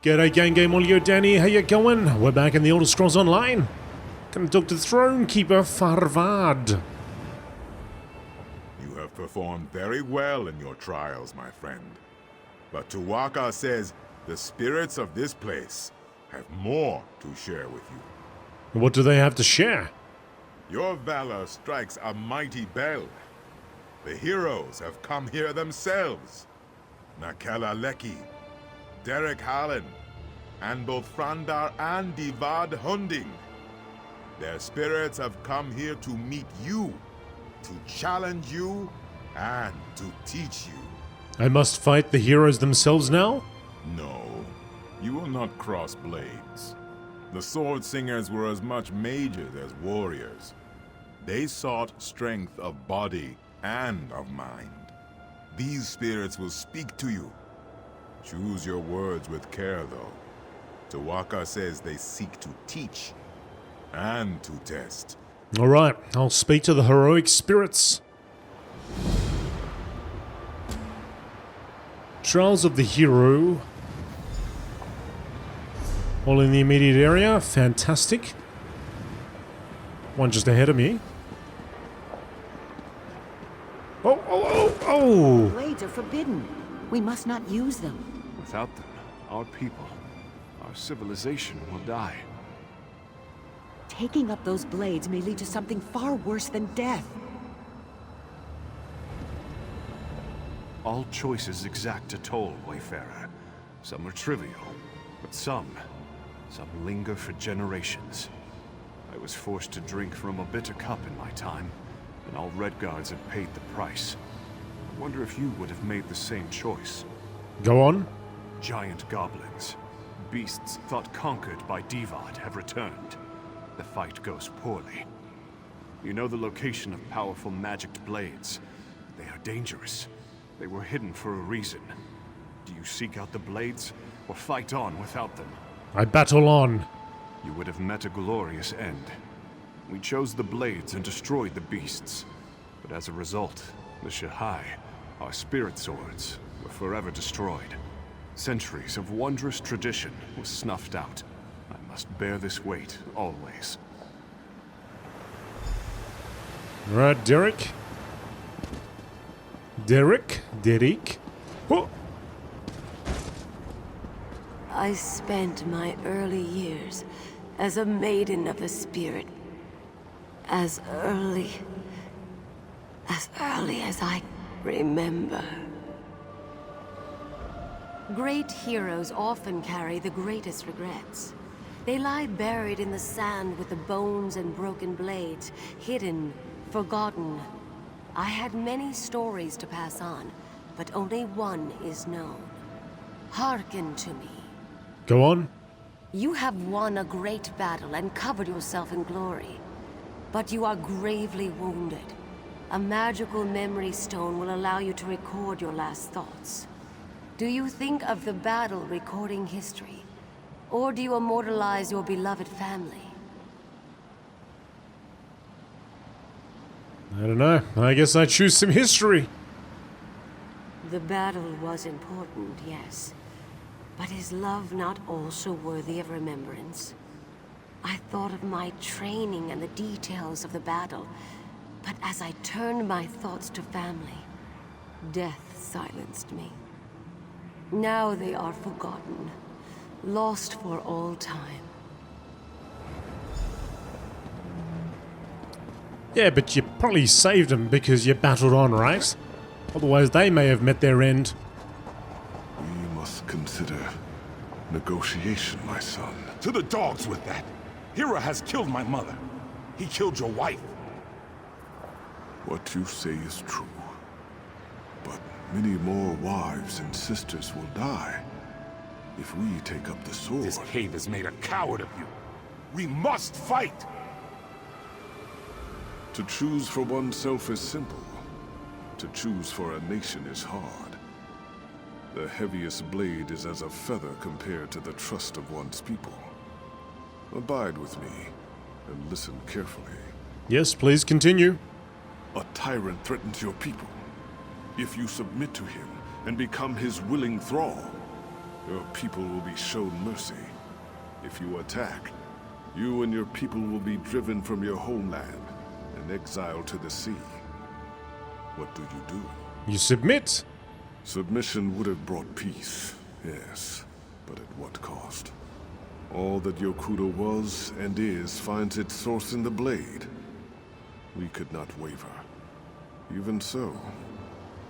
G'day gang, GameolioDan, how you going? We're back in the Elder Scrolls Online. Gonna talk to the Throne Keeper Farvad. You have performed very well in your trials, my friend. But Tuwaka says the spirits of this place have more to share with you. What do they have to share? Your valor strikes a mighty bell. The heroes have come here themselves. Nakela Leki, Derek Hallen, and both Frandar and Divad Hunding. Their spirits have come here to meet you, to challenge you, and to teach you. I must fight the heroes themselves now? No, you will not cross blades. The Sword Singers were as much mages as warriors. They sought strength of body and of mind. These spirits will speak to you. Choose your words with care, though. Tuwaka says they seek to teach and to test. Alright, I'll speak to the heroic spirits. Trials of the Hero. All in the immediate area. Fantastic. One just ahead of me. Oh! Blades are forbidden. We must not use them. Without them, our people, our civilization will die. Taking up those blades may lead to something far worse than death. All choices exact a toll, Wayfarer. Some are trivial, but some linger for generations. I was forced to drink from a bitter cup in my time, and all Redguards have paid the price. I wonder if you would have made the same choice. Go on. Giant goblins, beasts thought conquered by Divad, have returned. The fight goes poorly. You know the location of powerful magicked blades. They are dangerous. They were hidden for a reason. Do you seek out the blades, or fight on without them? I battle on. You would have met a glorious end. We chose the blades and destroyed the beasts. But as a result, the Shahai, our spirit swords, were forever destroyed. Centuries of wondrous tradition was snuffed out. I must bear this weight, always. Right, Derek. Derek? Oh. I spent my early years as a maiden of the spirit. As early as I remember. Great heroes often carry the greatest regrets. They lie buried in the sand with the bones and broken blades, hidden, forgotten. I had many stories to pass on, but only one is known. Hearken to me. Go on. You have won a great battle and covered yourself in glory. But you are gravely wounded. A magical memory stone will allow you to record your last thoughts. Do you think of the battle recording history? Or do you immortalize your beloved family? I don't know. I guess I choose some history. The battle was important, yes. But is love not also worthy of remembrance? I thought of my training and the details of the battle, but as I turned my thoughts to family, death silenced me. Now they are forgotten, lost for all time. Yeah, but you probably saved them because you battled on, right? Otherwise they may have met their end. We must consider negotiation, my son. To the dogs with that! Hira has killed my mother. He killed your wife. What you say is true. But many more wives and sisters will die if we take up the sword. This cave has made a coward of you. We must fight! To choose for oneself is simple. To choose for a nation is hard. The heaviest blade is as a feather compared to the trust of one's people. Abide with me, and listen carefully. Yes, please continue. A tyrant threatens your people. If you submit to him and become his willing thrall, Your people will be shown mercy. If you attack, you and your people will be driven from your homeland and exiled to the sea. What do? You submit. Submission would have brought peace, yes, but at what cost? All that Yokuda was and is finds its source in the blade. We could not waver. Even so,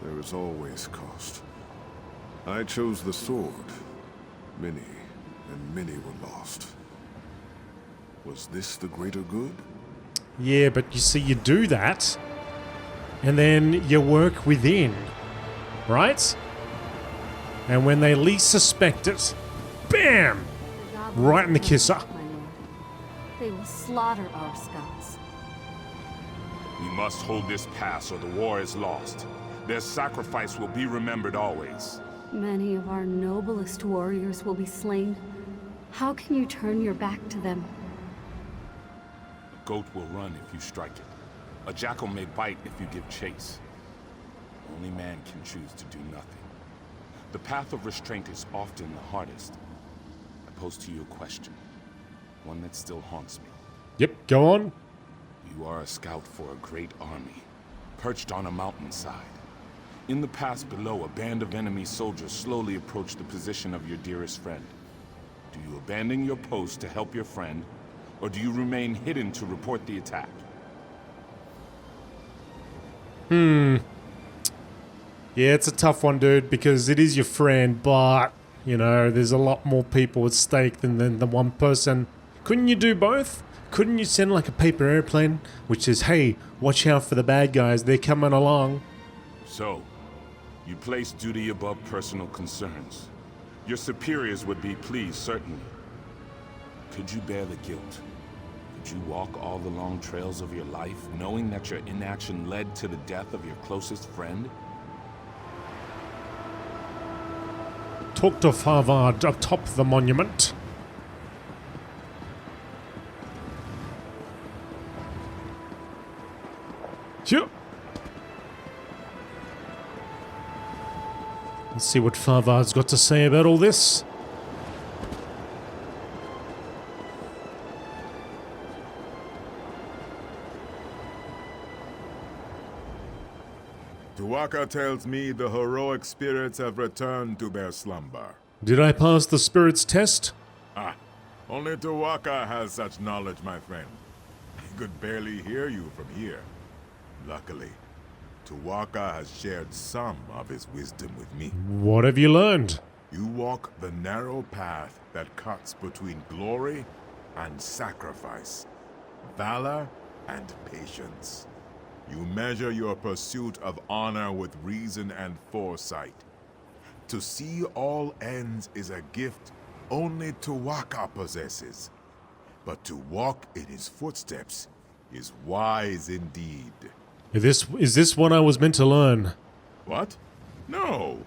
there is always cost. I chose the sword. Many, and many were lost. Was this the greater good? Yeah, but you see, you do that, and then you work within, right? And when they least suspect it, bam! Right in the kisser. They will slaughter our scouts. We must hold this pass or the war is lost. Their sacrifice will be remembered always. Many of our noblest warriors will be slain. How can you turn your back to them? A goat will run if you strike it. A jackal may bite if you give chase. Only man can choose to do nothing. The path of restraint is often the hardest. I pose to you a question, one that still haunts me. Yep, go on. You are a scout for a great army, perched on a mountainside. In the pass below, a band of enemy soldiers slowly approach the position of your dearest friend. Do you abandon your post to help your friend, or do you remain hidden to report the attack? Yeah, it's a tough one, dude, because it is your friend, but, you know, there's a lot more people at stake than the one person. Couldn't you do both? Couldn't you send like a paper airplane, which says, hey, watch out for the bad guys, they're coming along? So, you place duty above personal concerns. Your superiors would be pleased, certainly. Could you bear the guilt? Could you walk all the long trails of your life, knowing that your inaction led to the death of your closest friend? Talk to Farvard up top of the monument. Sure. Let's see what Farvard's got to say about all this. Tuwaka tells me the heroic spirits have returned to their slumber. Did I pass the spirit's test? Ah, only Tuwaka has such knowledge, my friend. He could barely hear you from here. Luckily, Tuwaka has shared some of his wisdom with me. What have you learned? You walk the narrow path that cuts between glory and sacrifice, valor and patience. You measure your pursuit of honor with reason and foresight. To see all ends is a gift only Tuwaka possesses. But to walk in his footsteps is wise indeed. Is this what I was meant to learn? What? No.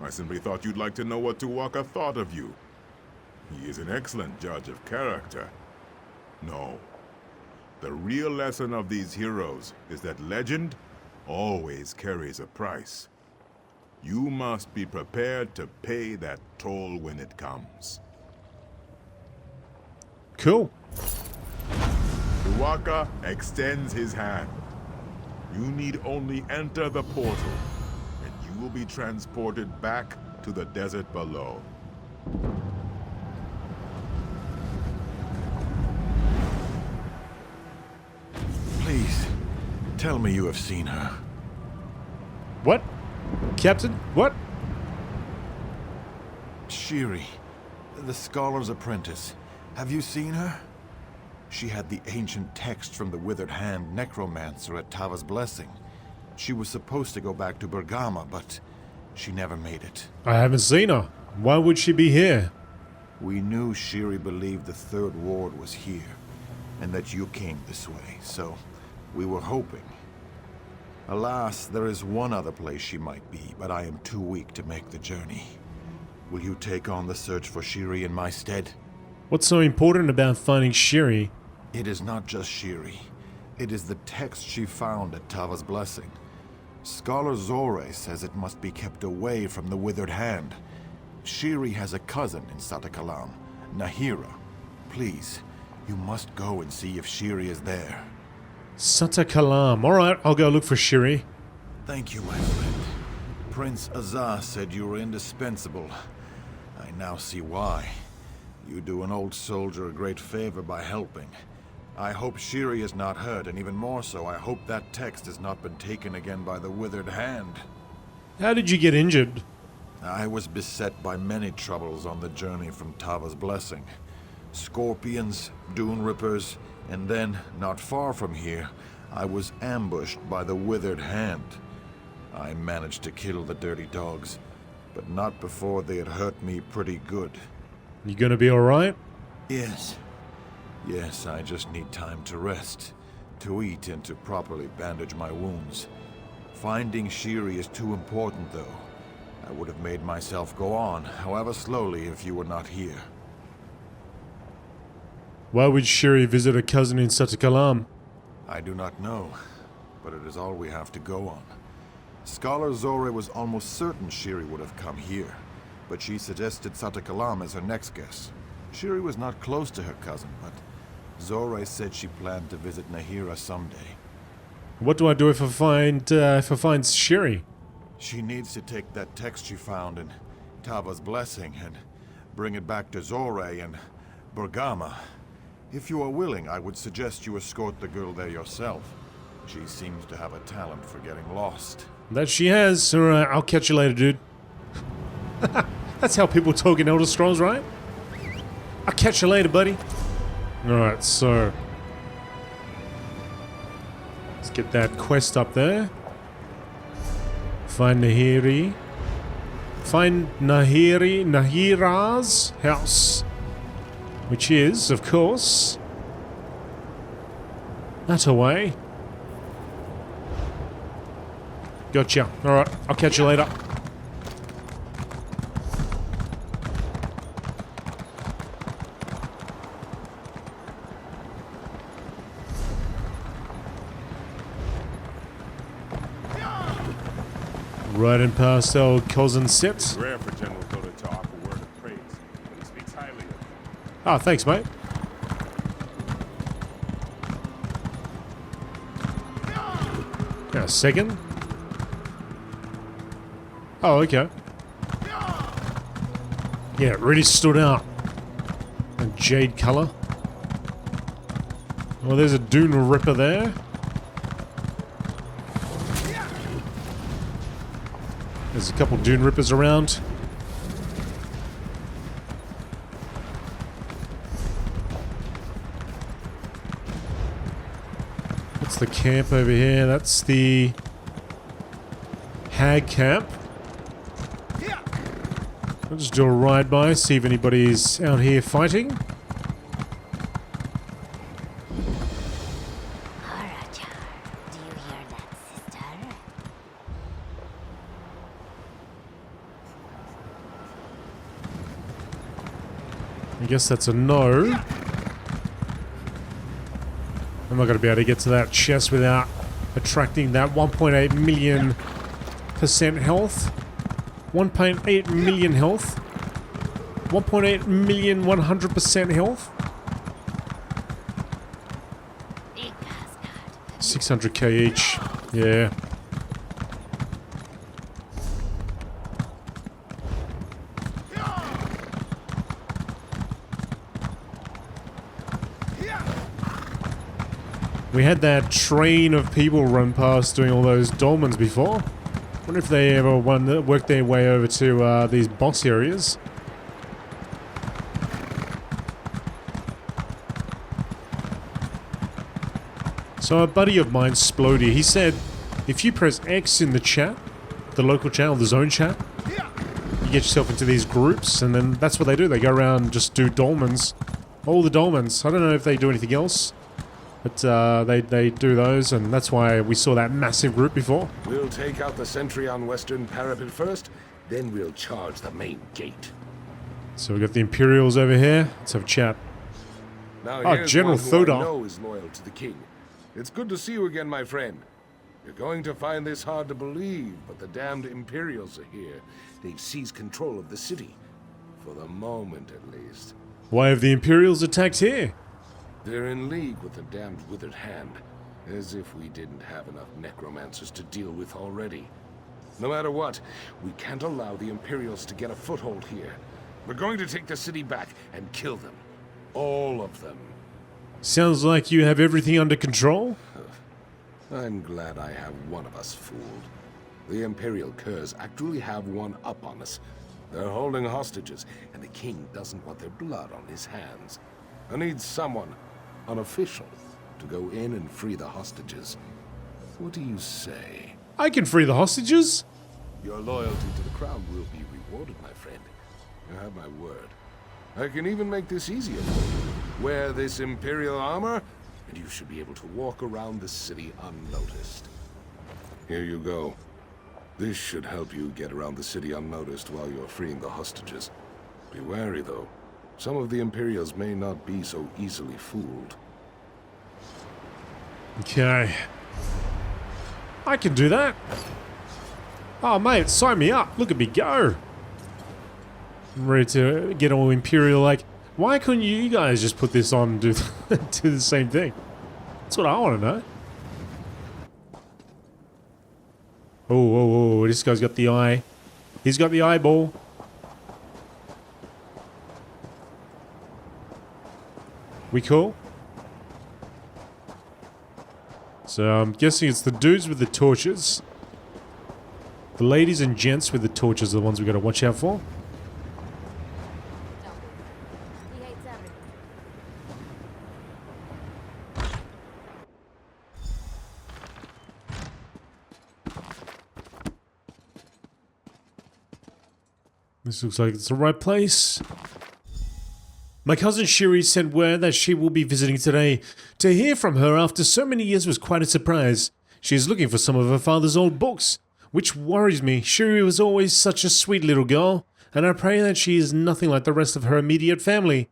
I simply thought you'd like to know what Tuwaka thought of you. He is an excellent judge of character. No. The real lesson of these heroes is that legend always carries a price. You must be prepared to pay that toll when it comes. Cool. Tuwaka extends his hand. You need only enter the portal, and you will be transported back to the desert below. Please, tell me you have seen her. What? Captain? What? Shiri, the scholar's apprentice. Have you seen her? She had the ancient text from the Withered Hand necromancer at Tava's Blessing. She was supposed to go back to Bergama, but she never made it. I haven't seen her. Why would she be here? We knew Shiri believed the Third Ward was here, and that you came this way, so we were hoping. Alas, there is one other place she might be, but I am too weak to make the journey. Will you take on the search for Shiri in my stead? What's so important about finding Shiri? It is not just Shiri. It is the text she found at Tava's Blessing. Scholar Zore says it must be kept away from the Withered Hand. Shiri has a cousin in Satakalam, Nahira. Please, you must go and see if Shiri is there. Satakalam. Alright, I'll go look for Shiri. Thank you, my friend. Prince Azaz said you were indispensable. I now see why. You do an old soldier a great favor by helping. I hope Shiri is not hurt, and even more so, I hope that text has not been taken again by the withered hand. How did you get injured? I was beset by many troubles on the journey from Tava's blessing. Scorpions, dune rippers, and then, not far from here, I was ambushed by the withered hand. I managed to kill the dirty dogs, but not before they had hurt me pretty good. You gonna be alright? Yes. Yes, I just need time to rest, to eat, and to properly bandage my wounds. Finding Shiri is too important, though. I would have made myself go on, however slowly, if you were not here. Why would Shiri visit a cousin in Satakalam? I do not know, but it is all we have to go on. Scholar Zore was almost certain Shiri would have come here, but she suggested Satakalam as her next guess. Shiri was not close to her cousin, but Zore said she planned to visit Nahira someday. What do I do if I find Shiri? She needs to take that text she found in Tava's blessing and bring it back to Zore and Bergama. If you are willing, I would suggest you escort the girl there yourself. She seems to have a talent for getting lost. That she has. Alright, I'll catch you later, dude. That's how people talk in Elder Scrolls, right? I'll catch you later, buddy. Alright, so... let's get that quest up there. Find Nahiri. Find Nahira's house. Which is, of course... that away. Gotcha. Alright, I'll catch you later. Riding past our cousin Set. Rare for General Dota to offer word of praise, but he speaks highly of you. Ah, thanks, mate. A second. Oh, okay. Yeah, it really stood out. A jade color. Well, there's a Dune Ripper there. There's a couple Dune Rippers around. What's the camp over here? That's the Hag Camp. I'll just do a ride by, see if anybody's out here fighting. Harajar, do you hear that, sister? I guess that's a no. I'm not going to be able to get to that chest without attracting that 1.8 million % health. 1.8 million health. 1.8 million 100% health. 600k each. Yeah. We had that train of people run past doing all those dolmens before. Wonder if they ever worked their way over to these boss areas. So a buddy of mine, Splody, he said if you press X in the chat, the local channel, the zone chat, you get yourself into these groups, and then that's what they do. They go around and just do dolmens. All the dolmens. I don't know if they do anything else. But they do those, and that's why we saw that massive group before. We'll take out the sentry on western parapet first, then we'll charge the main gate. So we got the Imperials over here. Let's have a chat. Now Oh, General one who I Thodar. know is loyal to the king. It's good to see you again, my friend. You're going to find this hard to believe, but the damned Imperials are here. They've seized control of the city. For the moment, at least. Why have the Imperials attacked here? They're in league with the damned Withered Hand. As if we didn't have enough necromancers to deal with already. No matter what, we can't allow the Imperials to get a foothold here. We're going to take the city back and kill them. All of them. Sounds like you have everything under control. I'm glad I have one of us fooled. The Imperial curs actually have one up on us. They're holding hostages, and the king doesn't want their blood on his hands. I need someone, unofficial, to go in and free the hostages. What do you say? I can free the hostages. Your loyalty to the crown will be rewarded, my friend. You have my word. I can even make this easier for you. Wear this Imperial armor, and you should be able to walk around the city unnoticed. Here you go. This should help you get around the city unnoticed while you're freeing the hostages. Be wary, though. Some of the Imperials may not be so easily fooled. Okay. I can do that. Oh, mate, sign me up. Look at me go. I'm ready to get all Imperial. Like, why couldn't you guys just put this on and do the same thing? That's what I want to know. Oh, this guy's got the eye. He's got the eyeball. We cool? So I'm guessing it's the dudes with the torches. The ladies and gents with the torches are the ones we got to watch out for. This looks like it's the right place. My cousin Shiri sent word that she will be visiting today. To hear from her after so many years was quite a surprise. She is looking for some of her father's old books, which worries me. Shiri was always such a sweet little girl, and I pray that she is nothing like the rest of her immediate family.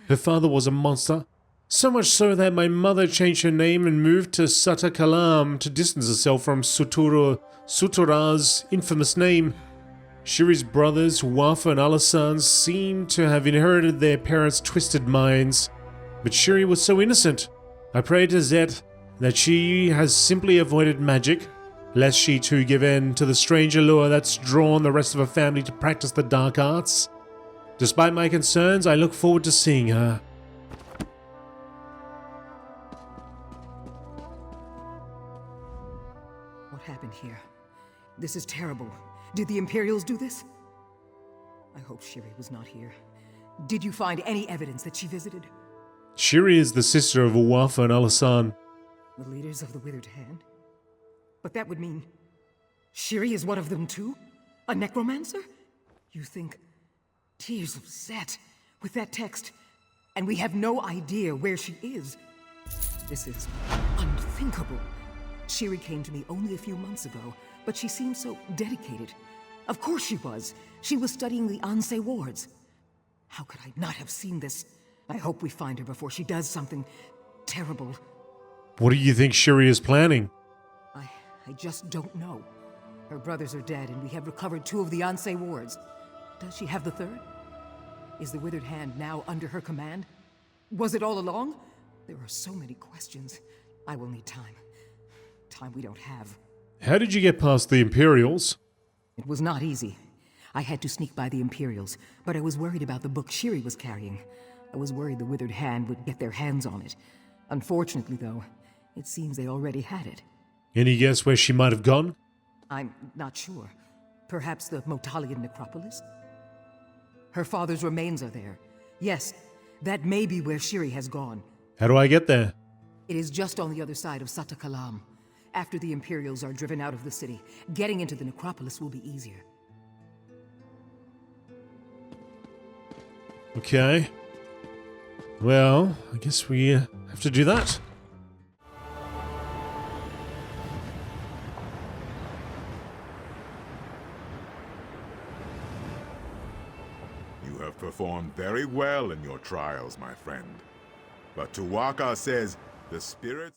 Her father was a monster, so much so that my mother changed her name and moved to Sata Kalam to distance herself from Sutura's infamous name. Shiri's brothers, Wafa and Alasan, seem to have inherited their parents' twisted minds. But Shiri was so innocent. I pray to Zet that she has simply avoided magic, lest she too give in to the strange allure that's drawn the rest of her family to practice the dark arts. Despite my concerns, I look forward to seeing her. What happened here? This is terrible. Did the Imperials do this? I hope Shiri was not here. Did you find any evidence that she visited? Shiri is the sister of Uwafa and Alasan. The leaders of the Withered Hand? But that would mean Shiri is one of them too? A necromancer? You think... Tears of Zet, with that text, and we have no idea where she is. This is unthinkable. Shiri came to me only a few months ago, but she seemed so dedicated. Of course she was. She was studying the Ansei wards. How could I not have seen this? I hope we find her before she does something terrible. What do you think Shiri is planning? I just don't know. Her brothers are dead, and we have recovered 2 of the Ansei wards. Does she have the 3rd? Is the Withered Hand now under her command? Was it all along? There are so many questions. I will need time. Time we don't have. How did you get past the Imperials? It was not easy. I had to sneak by the Imperials, but I was worried about the book Shiri was carrying. I was worried the Withered Hand would get their hands on it. Unfortunately, though, it seems they already had it. Any guess where she might have gone? I'm not sure. Perhaps the Motalian necropolis? Her father's remains are there. Yes, that may be where Shiri has gone. How do I get there? It is just on the other side of Sata Kalam. After the Imperials are driven out of the city, getting into the necropolis will be easier. Okay. Well, I guess we have to do that. You have performed very well in your trials, my friend. But Tuwaka says the spirits...